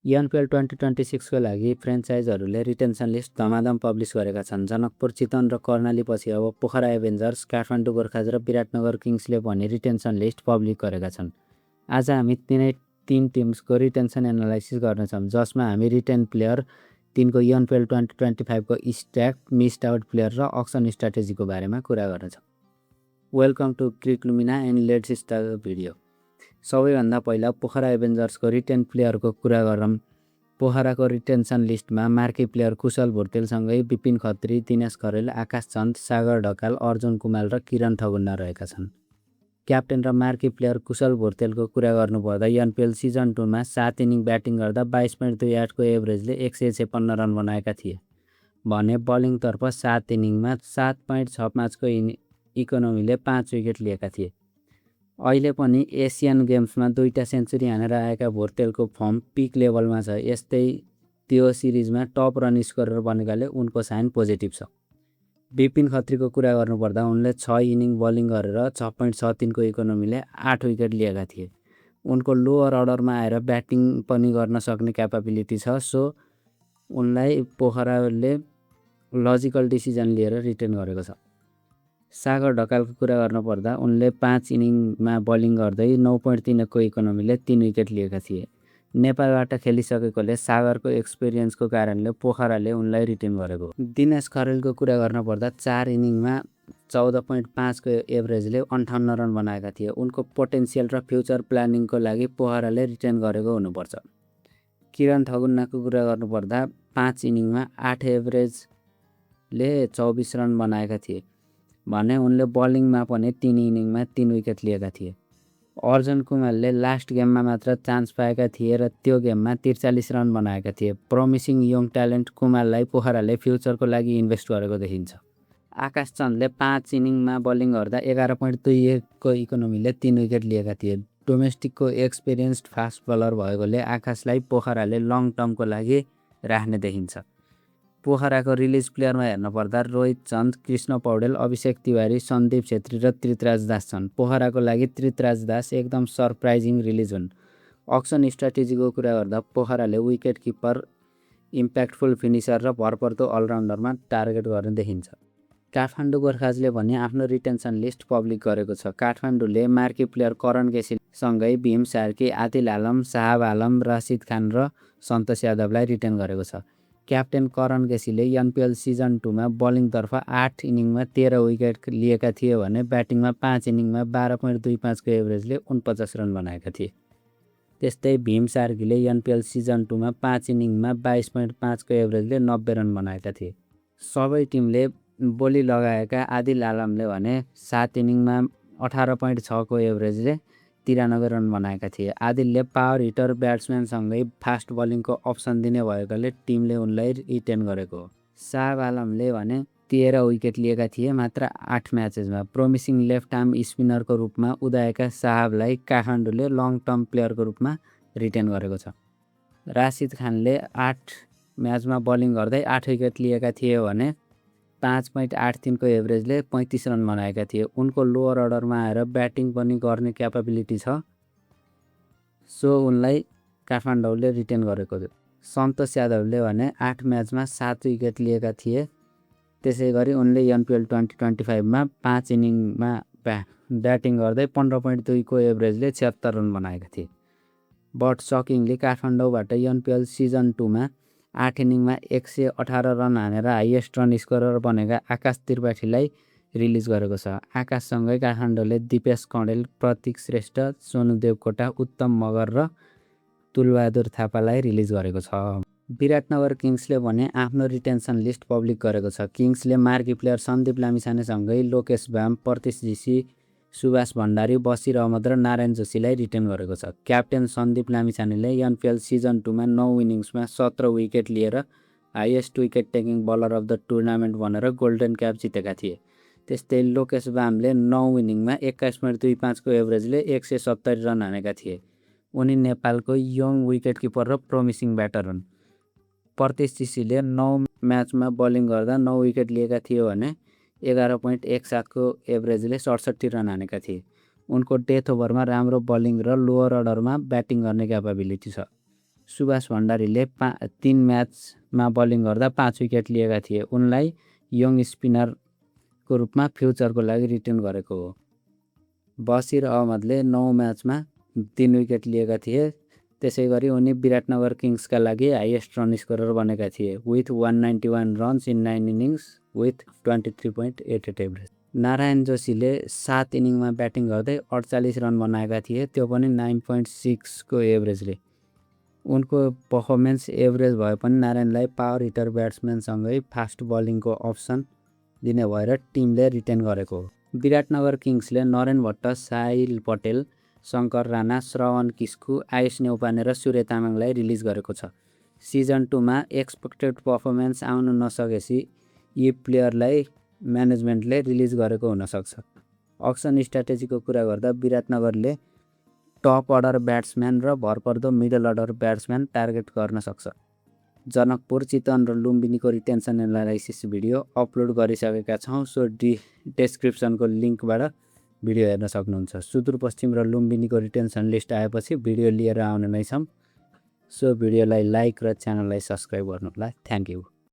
NPL 2026 को लागि फ्रेन्चाइजहरूले retention list धमाधम पब्लिस गरेका छन्। जनकपुर, चितवन र कर्णाली पछि अब पोखरा एभेन्जर्स, काठमाडौँ गोर्खाज र विराटनगर किङ्सले पनि रिटेन्सन लिस्ट पब्लिक गरेका छन्। आज हामी तीन टिम्सको रिटेन्सन एनालाइसिस गर्नेछौँ, जसमा हामी रिटेन प्लेयर, तिनको एनपिएल 2025 को स्ट्याक, मिस्ड आउट प्लेयर र अक्सन स्ट्राटेजीको बारेमा कुरा गर्नेछौँ। Welcome to Cric Lumina and let's start the video. सबैभन्दा पहिला पोखरा एभेन्जर्सको रिटेन प्लेयरको कुरा गरौँ। पोखराको रिटेन्सन लिस्टमा मार्की प्लेयर कुशल भुर्तेलसँगै विपिन खत्री, दिनेश खरेल, आकाश चन्द, सागर ढकाल, अर्जुन कुमाल र किरण ठगुन्ना रहेका छन्। क्याप्टेन र मार्की प्लेयर कुशल भुर्तेलको कुरा गर्नुपर्दा एनपिएल सिजन 2 मा 7 इनिङ ब्याटिङ गर्दा 22.28 को एभरेजले 156 रन बनाएका थिए भने बलिङतर्फ 7 इनिङमा 7.65 को इकोनोमीले 5 विकेट लिएका थिए। अहिले पनि एसियन गेम्समा 2टा सेन्चुरी हानेर आएका भुर्तेलको फर्म पिक लेभलमा छ। यस्तै त्यो सिरिजमा टप रन स्कोरर बनेकाले उनको साइन पोजिटिभ छ। विपिन खत्रीको कुरा गर्नुपर्दा उनले 6 इनिङ बलिङ गरेर 6.63 को इकोनोमीले 8 विकेट लिएका थिए। उनको लोअर अर्डरमा आएर ब्याटिङ पनि गर्न सक्ने क्यापाबिलिटी छ, सो उनलाई पोखराले लजिकल डिसिजन लिएर रिटेन गरेको छ। सागर ढकालको कुरा गर्नुपर्दा उनले 5 इनिङमा बलिङ गर्दै 9.3 को इकोनोमीले 3 विकेट लिएका थिए। नेपालबाट खेलिसकेकोले सागरको एक्सपिरियन्सको कारणले पोखराले उनलाई रिटेन गरेको। दिनेश खरेलको कुरा गर्नुपर्दा 4 इनिङमा 14.5 को एभरेजले 58 रन बनाएका थिए। उनको पोटेन्सियल र फ्युचर प्लानिङको लागि पोखराले रिटेन गरेको हुनुपर्छ। किरण ठगुन्नाको कुरा गर्नुपर्दा 5 इनिङमा 8 एभरेजले 24 रन बनाएका थिए भने उनले बलिङमा पनि 3 इनिङमा 3 विकेट लिएका थिए। अर्जुन कुमारले लास्ट गेममा मात्र चान्स पाएका थिए र त्यो गेममा 43 रन बनाएका थिए। प्रमिसिङ यङ ट्यालेन्ट कुमारलाई पोखराले फ्युचरको लागि इन्भेस्ट गरेको देखिन्छ। आकाश चन्दले 5 इनिङमा बलिङ गर्दा 11.21 को इकोनोमीले 3 विकेट लिएका थिए। डोमेस्टिकको एक्सपिरियन्स्ड फास्ट बलर भएकोले आकाशलाई पोखराले लङ टर्मको लागि राख्ने देखिन्छ। पोखराको रिलिज प्लेयरमा हेर्नुपर्दा रोहित चन्द, कृष्ण पौडेल, अभिषेक तिवारी, सन्दीप छेत्री र त्रितराज दास छन्। पोखराको लागि त्रितराज दास एकदम सरप्राइजिङ रिलिज हुन्। अक्सन स्ट्राटेजीको कुरा गर्दा पोखराले विकेट किपर, इम्प्याक्टफुल फिनिसर र भरपर्दो अलराउन्डरमा टार्गेट गर्ने देखिन्छ। काठमाडौँ गोर्खाजले भने आफ्नो रिटेन्सन लिस्ट पब्लिक गरेको छ। काठमाडौँले मार्की प्लेयर करण केसीसँगै भीम सार्की, आदिल आलम, साहब आलम, रसिद खान र सन्तोष यादवलाई रिटेन गरेको छ। क्याप्टेन करण केसीले एनपिएल सिजन 2 मा बलिङतर्फ 8 इनिङमा 13 विकेट लिएका थिए भने ब्याटिङमा 5 इनिङमा 12.25 को एभरेजले 49 रन बनाएका थिए। त्यस्तै भीम सार्कीले एनपिएल सिजन 2 मा 5 इनिङमा 22.5 को एभरेजले 90 रन बनाएका थिए। सबै टिमले बोली लगाएका आदिल आलमले भने 7 इनिङमा 18.6 को एभरेजले 93 रन बनाएका थिए। आदिलले पावर हिटर ब्याट्सम्यानसँगै फास्ट बलिङको अप्सन दिने भएकोले टिमले उनलाई रिटेन गरेको हो। साहब आलमले भने 13 विकेट लिएका थिए मात्र 8 म्याचेसमा। प्रोमिसिङ लेफ्ट आर्म स्पिनरको रूपमा उदाएका साहबलाई काठमाडौँले लङ टर्म प्लेयरको रूपमा रिटेन गरेको छ। राशिद खानले 8 म्याचमा बलिङ गर्दै 8 विकेट लिएका थिए भने 5.83 को एभरेजले 35 रन बनाएका थिए। उनको लोअर अर्डरमा आएर ब्याटिङ पनि गर्ने क्यापाबिलिटी छ, सो उनलाई काठमाडौँले रिटेन गरेको थियो। सन्तोष यादवले भने 8 म्याचमा 7 विकेट लिएका थिए। त्यसै गरी उनले एनपिएल 2025 मा 5 इनिङमा ब्याटिङ गर्दै 15.2 को एभरेजले 76 रन बनाएका थिए। बट सकिङली काठमाडौँबाट एनपिएल सिजन 2 मा 8 इनिङमा 118 रन हानेर हाइएस्ट रन स्कोरर बनेका आकाश त्रिपाठीलाई रिलिज गरेको छ। आकाशसँगै काठमाडौँले दिपेश कँडेल, प्रतीक श्रेष्ठ, सोनु देवकोटा, उत्तम मगर र तुलबहादुर थापालाई रिलिज गरेको छ। विराटनगर किङ्सले भने आफ्नो रिटेन्सन लिस्ट पब्लिक गरेको छ। किङ्सले मार्की प्लेयर सन्दीप लामिछानेसँगै लोकेश भाम, प्रतीश जीसी, सुभाष भण्डारी, बसिर अहमद र नारायण जोशीलाई रिटेन गरेको छ। क्याप्टेन सन्दीप लामिछानेले एनपिएल सिजन 2 मा 9 इनिङ्समा 17 विकेट लिएर highest wicket taking bowler of the tournament भनेर गोल्डन क्याप जितेका थिए। त्यस्तै लोकेश भामले 9 इनिङमा 21.25 को एभरेजले 170 रन हानेका थिए। उनी नेपालको यङ विकेट किपर र प्रोमिसिङ ब्याटर हुन्। प्रतीश जीसीले 9 म्याचमा बलिङ गर्दा 9 विकेट लिएका थिए भने 11.17 को एभरेजले 67 रन हानेका थिए। उनको डेथ ओभरमा राम्रो बलिङ र लोअर अर्डरमा ब्याटिङ गर्ने क्यापाबिलिटी छ। सुभाष भण्डारीले 3 म्याचमा बलिङ गर्दा 5 विकेट लिएका थिए। उनलाई यङ स्पिनरको रूपमा फ्युचरको लागि रिटेन गरेको हो। बसिर अहमदले 9 म्याचमा 3 विकेट लिएका थिए। त्यसैगरी उनी विराटनगर किङ्सका लागि हाइएस्ट रन स्कोरर बनेका थिए with 191 runs in 9 innings with 23.88 average. Narayan जोशीले 7 इनिङमा ब्याटिङ गर्दै 48 रन बनाएका थिए, त्यो पनि 9.6 को एभरेजले। उनको पर्फर्मेन्स एभरेज भए पनि नारायणलाई पावर हिटर ब्याट्सम्यानसँगै फास्ट बलिङको अप्सन दिने भएर टिमले रिटेन गरेको हो। विराटनगर किङ्सले नरेन भट्ट, साहिल पटेल, शङ्कर राणा, श्रवण किस्कु, आयुष नेउपाने र सूर्य तामाङलाई रिलिज गरेको छ। सिजन 2 मा एक्सपेक्टेड पर्फर्मेन्स आउन नसकेपछि यी प्लेयरलाई म्यानेजमेन्टले रिलिज गरेको हुनसक्छ। अक्सन स्ट्राटेजीको कुरा गर्दा विराटनगरले टप अर्डर ब्याट्सम्यान र भरपर्दो मिडल अर्डर ब्याट्सम्यान टार्गेट गर्न सक्छ। जनकपुर, चितवन र लुम्बिनीको रिटेन्सन एनालाइसिस भिडियो अपलोड गरिसकेका छौँ, सो डिस्क्रिप्सनको लिङ्कबाट भिडियो हेर्न सक्नुहुन्छ। सुदूरपश्चिम र लुम्बिनीको रिटेन्सन लिस्ट आएपछि भिडियो लिएर आउने नै छौँ। सो भिडियोलाई लाइक र च्यानललाई सब्सक्राइब गर्नुहोला। Thank you.